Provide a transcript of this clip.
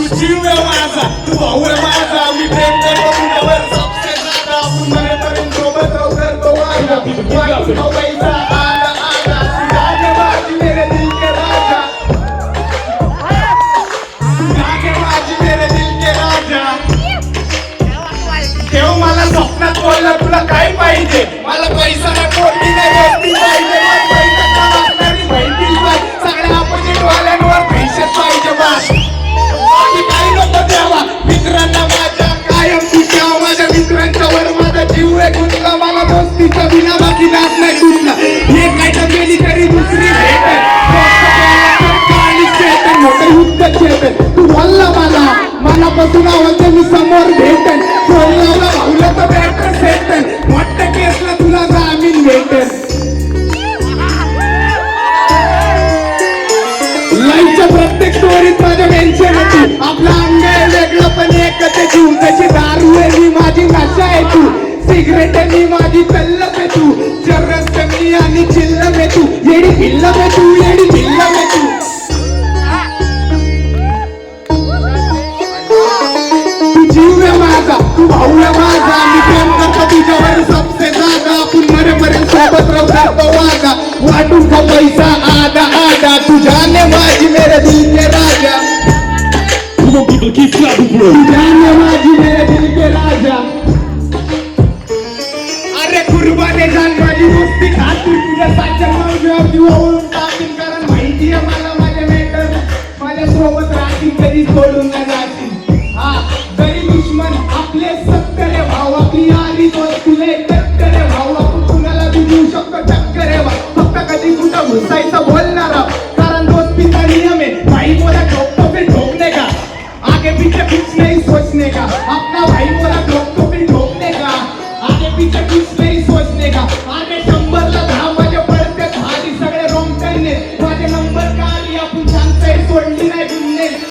जीव आहे माझा, तू भाऊ आहे माझा, मी प्रेम करतो तुझ्यावर सबसे ज्यादा, आपण मरेपर्यंत सोबत राहू करतो वादा, वाटून तो पैसा आला आला, जागे माझी मेरे दिल के राजा, जागे माझी मेरे दिल के राजा, ठेव मला स्वप्नात बोलला तुला काय पाहिजे, मला पैसा नाही पोटी नाही गोष्टी पाहिजे, मला पैसा कमावणारी बहिणी पाहिजे, सगळ्या अपोजिट वाल्यांवर पैसेच पाहिजे बस, बाकी काही नको द्यावा, मित्रांना माझ्या कायम तू ठेव, माझ्या मित्रांच्या वर माझा जीव आहे गुंतला, मला दोस्तीचा बिना बाकी नाच नाही तुटला, हे काय तर गेली तरी दुसरी भेटेल, मोठं युद्ध खेळते तू बोलला मला मनापासून आवडते मी समोर भेटेन, बोलला भाऊला तर बॅटर सेटल, मोठ्या केसला तुला जामीन भेटेल, लाईफच्या प्रत्येक स्टोरीत माझ्या मेन्शन आहे तू, आपला अंग आहे वेगळं पण एकच आहे जीव, त्याची दारू आहे मी माझी नशा आहे तू, सिगरेट आहे मी माझी तल्लप आहे तू, चरस मी आणि चिल्लम आहे तू, येडी भिल्लम आहे तू, येडी भिल्लम आहे तू, तू जीव आहे माझा, तू भाऊ आहे माझा, मी प्रेम करतो तुझ्यावर सबसे ज्यादा, आपण मरेपर्यंत सोबत राहू करतो वादा, वाटून का पैसा आधा आधा, तू जाने माझी मेरे दिल के राजा, Come on, people, keep clapping, bro. तू जाने माझी मेरे दिल के राजा, अरे कुर्बाने जान माझी दोस्ती खाती, तुझ्या साच्या मावशीवर जीवावरून टाकीन, कारण माहिती आहे मला माझ्या मेंटर माझ्या सोबत राहतील, कधी सोडून नाही जातील, हा जरी दुश्मन आपले सत्य रे भाऊ, आपली आली तुला टक्कर रे भाऊ, आपण कुणाला बी देऊ शकतो टक्कर रे भाऊ, फक्त कधी कुठं घुसायचं